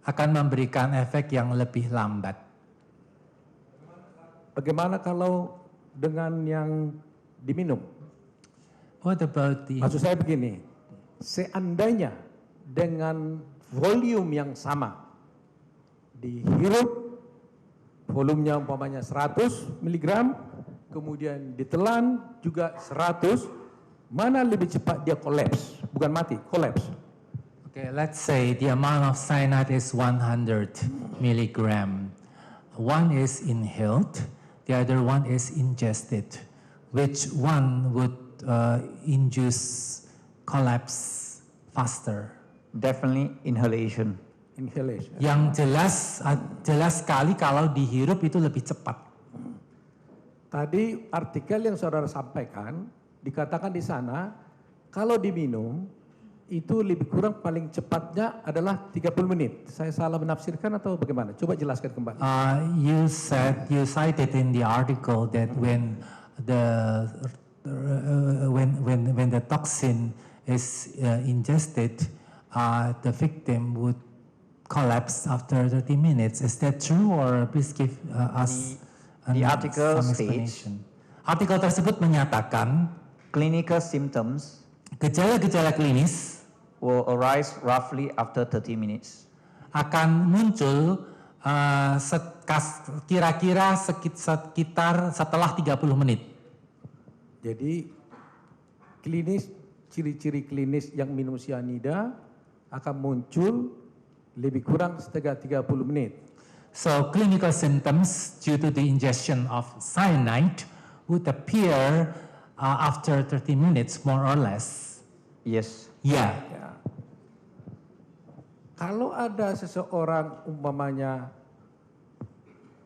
akan memberikan efek yang lebih lambat. Bagaimana kalau dengan yang diminum? What about the... Maksud saya begini, seandainya dengan volume yang sama, dihirup volumenya umpamanya 100 mg, kemudian ditelan juga 100, mana lebih cepat dia kolaps? Bukan mati, kolaps. Okay, let's say the amount of cyanide is 100 milligram. One is inhaled, the other one is ingested. Which one would induce collapse faster? Definitely inhalation. Inhalation. Yang jelas sekali kalau dihirup itu lebih cepat. Tadi artikel yang saudara sampaikan, dikatakan di sana, kalau diminum, itu lebih kurang paling cepatnya adalah 30 menit. Saya salah menafsirkan atau bagaimana? Coba jelaskan kembali. You cited in the article that when the toxin is ingested, the victim would collapse after 30 minutes. Is that true, or please give us the article some states, explanation? Artikel tersebut menyatakan clinical symptoms gejala-gejala klinis will arise roughly after 30 minutes. Akan muncul kira-kira sekitar setelah 30 menit. Jadi klinis, ciri-ciri klinis yang minum cyanida akan muncul lebih kurang setengah 30 menit. So clinical symptoms due to the ingestion of cyanide would appear after 30 minutes more or less. Yes. Ya. Ya. Kalau ada seseorang umpamanya,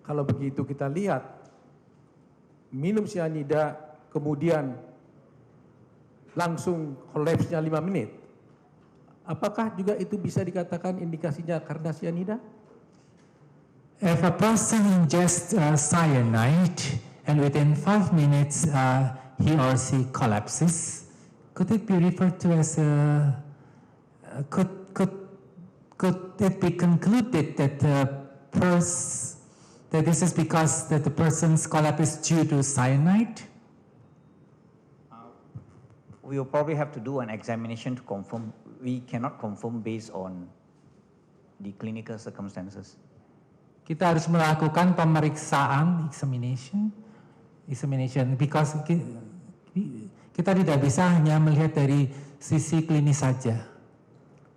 kalau begitu kita lihat, minum cyanida kemudian langsung kolapsnya 5 menit, apakah juga itu bisa dikatakan indikasinya karena cyanida? If a person ingests cyanide and within 5 minutes he or she collapses, could it be referred to as could it be concluded that that this is because that the person's collapse is due to cyanide? We will probably have to do an examination to confirm. We cannot confirm based on the clinical circumstances. Kita harus melakukan pemeriksaan examination because kita tidak bisa hanya melihat dari sisi klinis saja.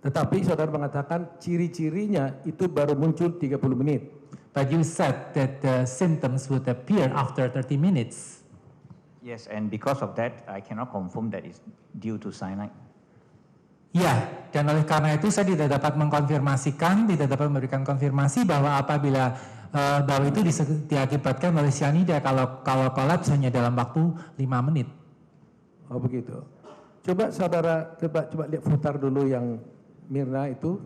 Tetapi saudara mengatakan ciri-cirinya itu baru muncul 30 menit. But you said that the symptoms would appear after 30 minutes. Yes, and because of that, I cannot confirm that it's due to cyanide. Ya, dan oleh karena itu saya tidak dapat mengkonfirmasikan, tidak dapat memberikan konfirmasi bahwa apabila bahwa itu diakibatkan oleh cyanida kalau kolaps hanya dalam waktu 5 menit. Oh begitu. Coba saudara coba lihat putar dulu yang Mirna itu.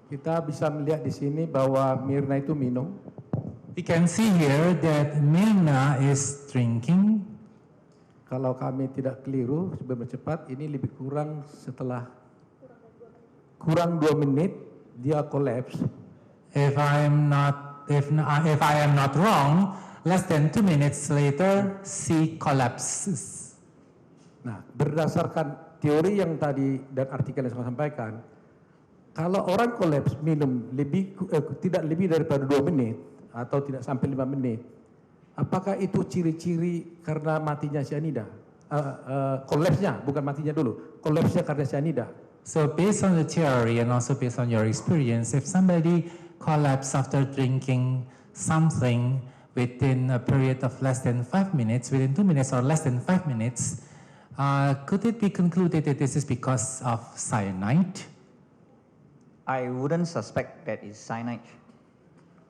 Kita bisa melihat di sini bahwa Mirna itu minum. We can see here that Mirna is drinking. Kalau kami tidak keliru, sebelum cepat, ini lebih kurang setelah kurang 2 menit dia collapse. If I am not wrong, less than 2 minutes later she collapses. Nah, berdasarkan teori yang tadi dan artikel yang saya sampaikan, kalau orang kolaps minum tidak lebih daripada 2 menit atau tidak sampai 5 menit, apakah itu ciri-ciri karena matinya cyanida? Kolapsnya, bukan matinya dulu, kolapsnya karena cyanida. So based on the theory and also based on your experience, if somebody collapses after drinking something within a period of less than 5 minutes, within 2 minutes or less than 5 minutes, could it be concluded that this is because of cyanide? I wouldn't suspect that it's cyanide.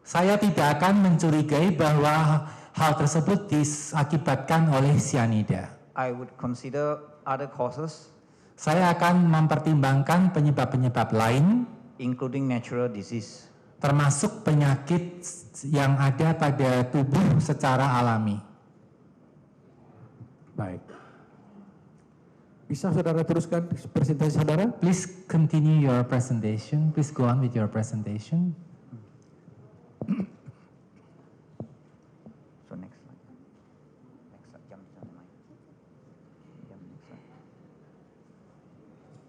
Saya tidak akan mencurigai bahwa hal tersebut diakibatkan oleh cyanida. I would consider other causes, Saya akan mempertimbangkan penyebab-penyebab lain, including natural disease. termasuk penyakit yang ada pada tubuh secara alami. Baik. Bisa saudara teruskan presentasi saudara? Please continue your presentation. Please go on with your presentation. So next slide. Next slide. Jump to the mic. Jump next slide.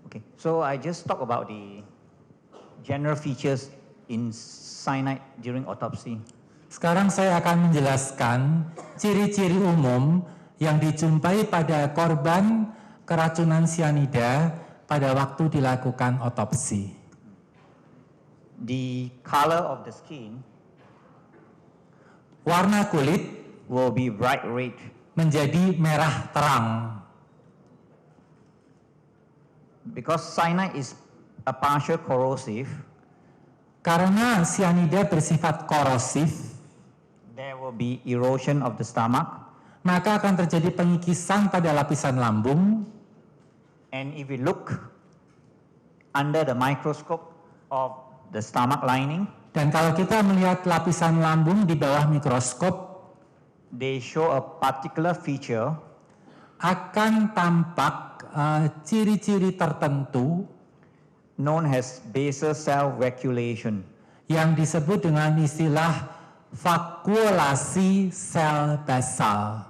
Okay. So I just talk about the general features in cyanide during autopsy. Sekarang saya akan menjelaskan ciri-ciri umum yang dijumpai pada korban keracunan cyanida pada waktu dilakukan otopsi. The color of the skin Warna kulit will be bright red. menjadi merah terang. Because cyanide is a partial corrosive, Karena cyanida bersifat korosif, there will be erosion of the stomach. maka akan terjadi pengikisan pada lapisan lambung. And if we look under the microscope of the stomach lining, Dan kalau kita melihat lapisan lambung di bawah mikroskop, they show a particular feature akan tampak ciri-ciri tertentu known as basal cell vacuolation. yang disebut dengan istilah vakuolasi sel basal.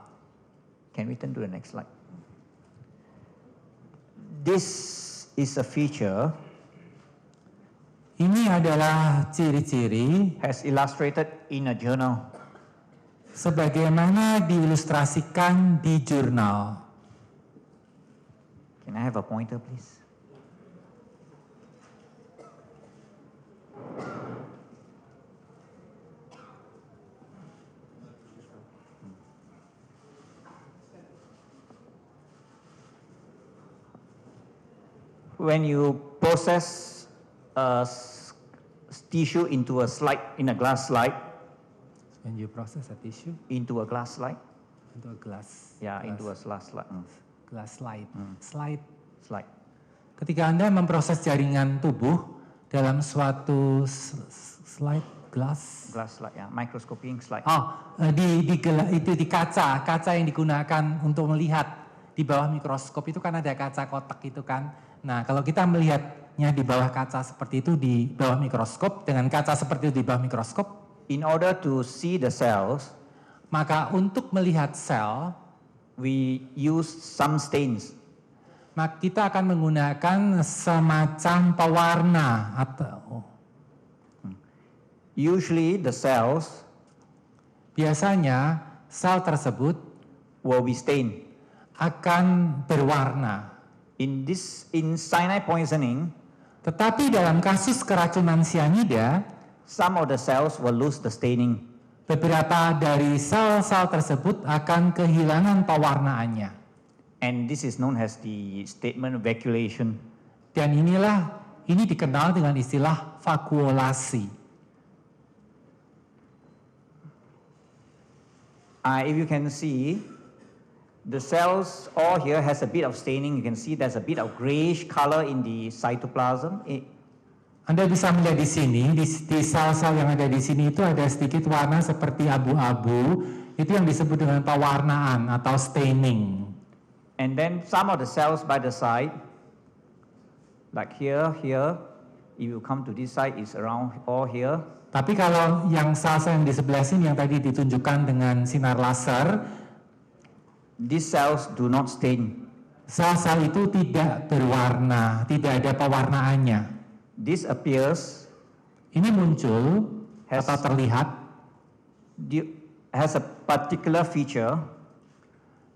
Can we turn to the next slide? This is a feature Ini adalah ciri-ciri as illustrated in a journal. sebagaimana diilustrasikan di jurnal. Can I have a pointer, please? When you process tissue into a slide, in a glass slide, When you process a tissue into a glass slide, into a glass, into a glass slide, glass slide. slide. Ketika Anda memproses jaringan tubuh dalam suatu slide glass. Glass slide, microscoping slide. Di kaca yang digunakan untuk melihat di bawah mikroskop itu kan ada kaca kotak itu kan. Nah, kalau kita melihatnya di bawah kaca seperti itu di bawah mikroskop dengan kaca seperti itu di bawah mikroskop, In order to see the cells, maka untuk melihat sel, we use some stains. maka kita akan menggunakan semacam pewarna atau Usually the cells biasanya sel tersebut will be stained. akan berwarna. In cyanide poisoning, Tetapi dalam kasus keracunan cyanida, some of the cells will lose the staining. beberapa dari sel-sel tersebut akan kehilangan pewarnaannya. And this is known as the statement vacuolation. Dan ini dikenal dengan istilah vakuolasi. If you can see, the cells all here has a bit of staining. You can see there's a bit of grayish color in the cytoplasm. Anda bisa melihat di sini, di sel-sel yang ada di sini itu ada sedikit warna seperti abu-abu. Itu yang disebut dengan pewarnaan atau staining. And then some of the cells by the side, like here, if you come to this side, is around all here. Tapi kalau yang sel-sel yang di sebelah sini yang tadi ditunjukkan dengan sinar laser, These cells do not stain. sel-sel itu tidak berwarna, tidak ada pewarnaannya. This appears Ini muncul atau terlihat. has a particular feature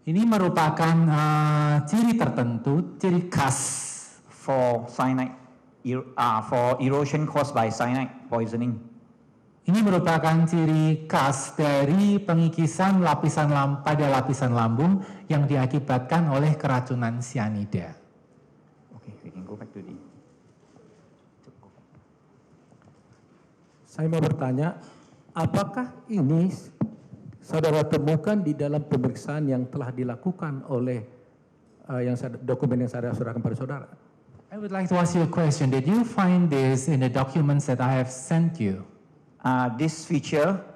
Ini merupakan ciri tertentu, ciri khas for cyanide, for erosion caused by cyanide poisoning. Ini merupakan ciri khas dari pengikisan pada lapisan lambung yang diakibatkan oleh keracunan cyanida. Okay, we can go back to the. Saya mau bertanya, apakah ini saudara temukan di dalam pemeriksaan yang telah dilakukan oleh dokumen yang saya serahkan pada saudara? I would like to ask you a question. Did you find this in the documents that I have sent you? This feature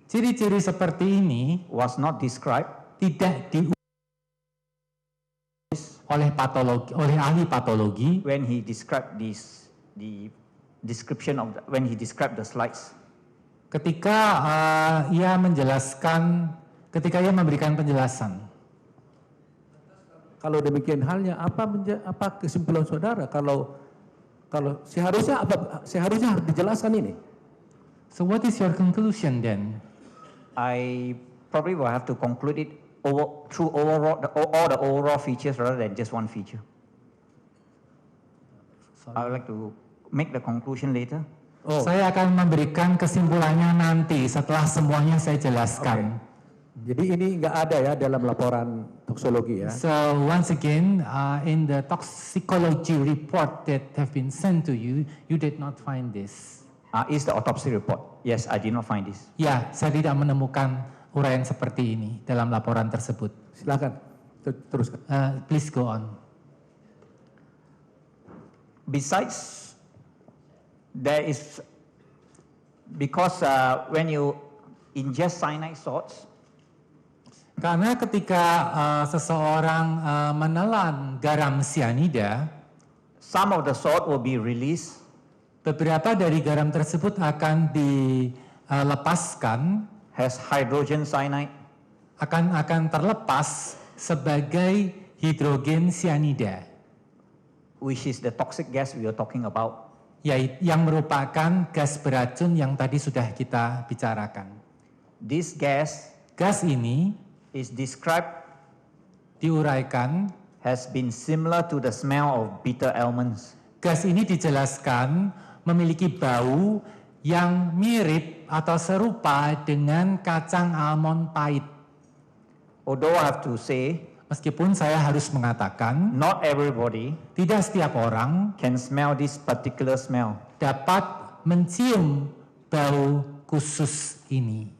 Ciri-ciri seperti ini was not described tidak oleh ahli patologi when he described the description of when he described the slides. ketika ia memberikan penjelasan. Kalau demikian halnya, apa kesimpulan saudara kalau seharusnya harus dijelaskan ini? So what is your conclusion then? I probably will have to conclude it through all the overall features rather than just one feature. I would like to make the conclusion later. Oh, Saya akan memberikan kesimpulannya nanti setelah semuanya saya jelaskan. jadi ini nggak ada ya dalam laporan toksikologi ya? So once again, in the toxicology report that have been sent to you, you did not find this. Is the autopsy report? Yes, I did not find this. Ya, saya tidak menemukan uraian seperti ini dalam laporan tersebut. Silakan teruskan. Please go on. Besides, there is, because when you ingest cyanide salts, Karena ketika seseorang menelan garam sianida, some of the salt will be released beberapa dari garam tersebut akan dilepaskan, as hydrogen cyanide, akan terlepas sebagai hidrogen sianida, which is the toxic gas we are talking about. yang merupakan gas beracun yang tadi sudah kita bicarakan. This gas Gas ini is described diuraikan, has been similar to the smell of bitter almonds. gas ini dijelaskan memiliki bau yang mirip atau serupa dengan kacang almond pahit. Although I have to say, Meskipun saya harus mengatakan, not everybody tidak setiap orang can smell this particular smell. dapat mencium bau khusus ini.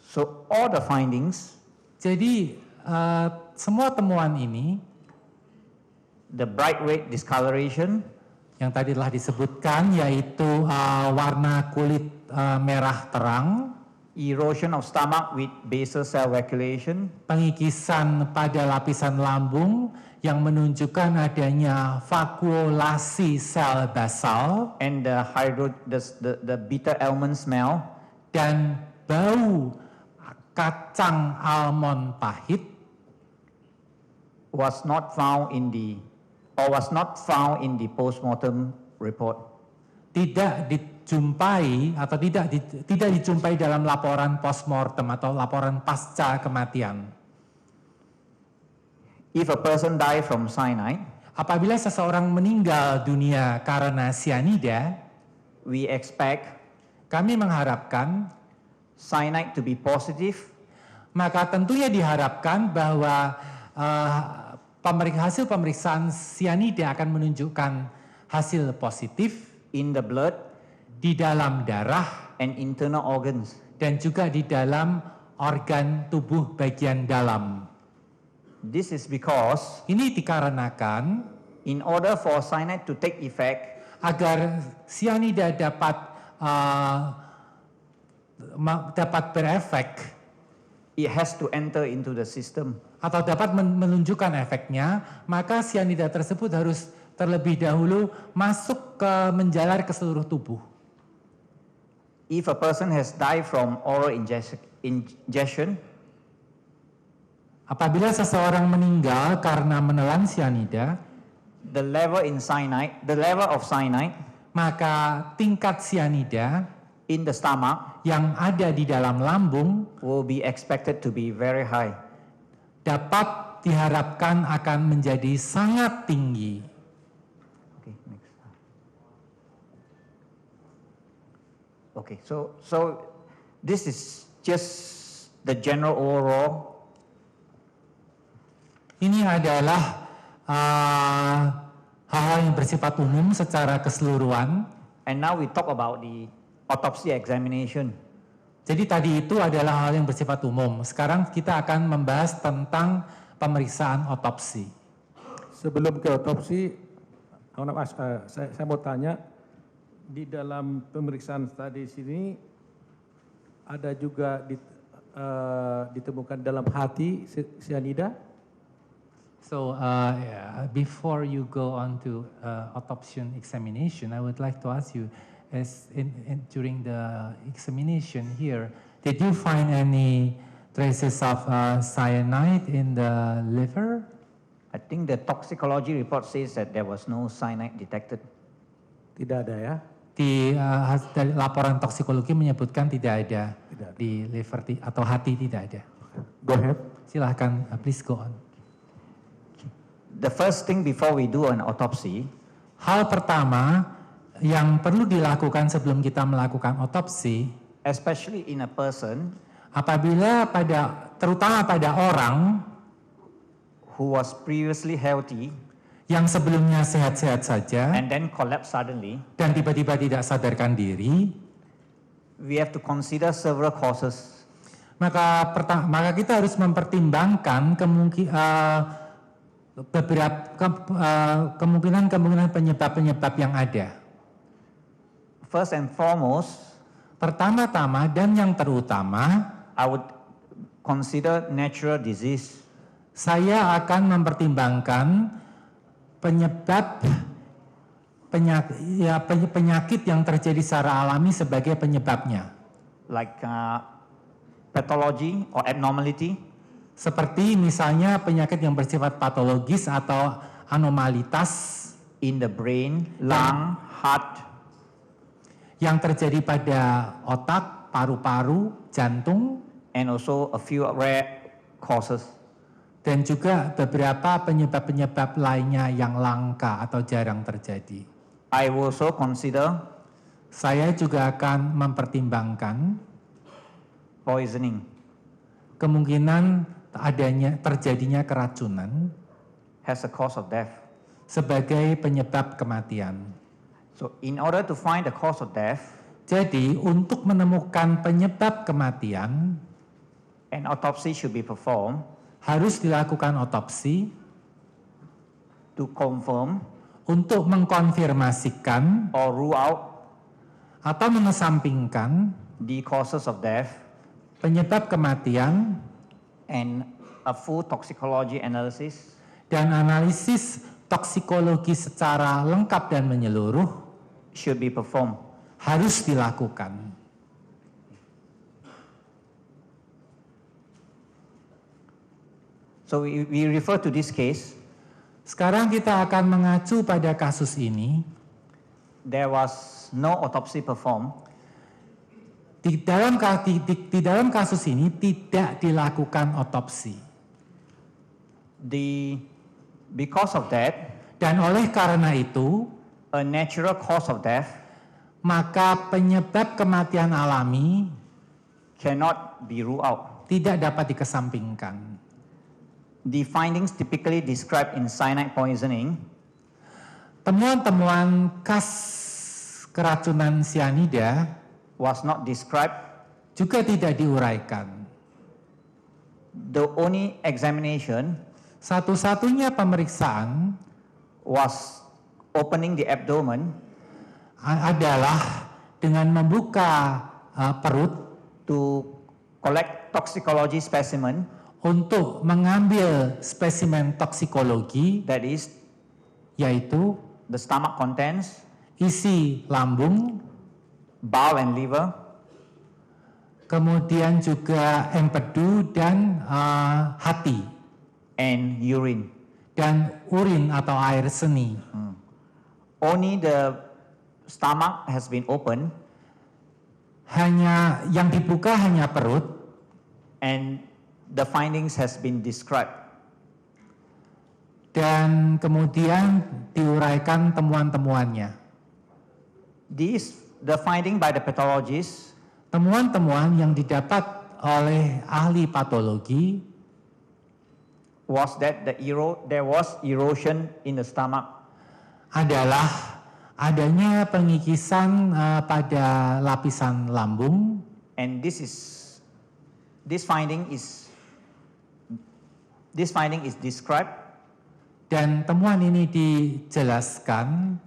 So all the findings, Jadi semua temuan ini the bright red discoloration, yang tadi telah disebutkan, yaitu warna kulit merah terang, erosion of stomach with basal cell vacuolation, pengikisan pada lapisan lambung yang menunjukkan adanya vakuolasi sel basal, and the bitter almond smell dan bau kacang almond pahit was not found in the postmortem report. tidak dijumpai atau tidak dijumpai dalam laporan postmortem atau laporan pasca kematian. If a person die from cyanide, Apabila seseorang meninggal dunia karena sianida, we expect kami mengharapkan, cyanide to be positive maka tentunya diharapkan bahwa hasil pemeriksaan sianida akan menunjukkan hasil positif in the blood di dalam darah and internal organs. dan juga di dalam organ tubuh bagian dalam. This is because Ini dikarenakan in order for cyanide to take effect, agar sianida dapat berefek it has to enter into the system. atau dapat menunjukkan efeknya, maka sianida tersebut harus terlebih dahulu masuk menjalar ke seluruh tubuh. If a person has died from oral ingestion, Apabila seseorang meninggal karena menelan sianida, the level of cyanide maka tingkat sianida in the stomach yang ada di dalam lambung will be expected to be very high. dapat diharapkan akan menjadi sangat tinggi. Okay, next. Okay, so this is just the general overall. Ini adalah hal-hal yang bersifat umum secara keseluruhan. And now we talk about the autopsy examination. Jadi tadi itu adalah hal yang bersifat umum. Sekarang kita akan membahas tentang pemeriksaan otopsi. Sebelum ke otopsi, saya mau tanya, Di dalam pemeriksaan tadi sini ada juga ditemukan dalam hati cyanida. So yeah, before you go on to autopsy examination, I would like to ask you, as during the examination here, did you find any traces of cyanide in the liver? I think the toxicology report says that there was no cyanide detected. Tidak ada ya. Dari laporan toksikologi menyebutkan tidak ada Tidak ada. di liver atau hati, tidak ada. Go ahead. Silahkan, please go on. The first thing before we do an autopsy Hal pertama yang perlu dilakukan sebelum kita melakukan otopsi, especially in a person apabila terutama pada orang who was previously healthy yang sebelumnya sehat-sehat saja and then collapsed suddenly, dan tiba-tiba tidak sadarkan diri, we have to consider several causes. maka kita harus mempertimbangkan kemungkinan penyebab-penyebab yang ada. First and foremost, Pertama-tama dan yang terutama, I would consider natural disease. saya akan mempertimbangkan penyakit yang terjadi secara alami sebagai penyebabnya. Like pathology or abnormality, Seperti misalnya penyakit yang bersifat patologis atau anomalitas in the brain, lung, heart, yang terjadi pada otak, paru-paru, jantung, and also a few rare causes. dan juga beberapa penyebab-penyebab lainnya yang langka atau jarang terjadi. I will also consider Saya juga akan mempertimbangkan poisoning kemungkinan terjadinya keracunan as a cause of death. sebagai penyebab kematian. So in order to find the cause of death, Jadi, untuk menemukan penyebab kematian, an autopsy should be performed harus dilakukan otopsi to confirm untuk mengkonfirmasikan or rule out atau mengesampingkan the causes of death penyebab kematian and a full toxicology analysis dan analisis toksikologi secara lengkap dan menyeluruh should be performed. harus dilakukan. So we refer to this case. Sekarang kita akan mengacu pada kasus ini. There was no autopsy performed. Di dalam kasus ini tidak dilakukan otopsi. Because of that, Dan oleh karena itu, a natural cause of death maka penyebab kematian alami cannot be ruled out. tidak dapat dikesampingkan. The findings typically described in cyanide poisoning Temuan-temuan khas keracunan sianida was not described. juga tidak diuraikan. The only examination Satu-satunya pemeriksaan was opening the abdomen adalah dengan membuka perut to collect toxicology specimen, untuk mengambil spesimen toksikologi, that is, yaitu the stomach contents, isi lambung, bowel and liver, kemudian juga empedu dan hati, and urine. dan urin atau air seni. Only the stomach has been opened Yang dibuka hanya perut, and the findings has been described. dan kemudian diuraikan temuan-temuannya. The finding by the pathologist Temuan-temuan yang didapat oleh ahli patologi was that there was erosion in the stomach adalah adanya pengikisan pada lapisan lambung, and this finding is described dan temuan ini dijelaskan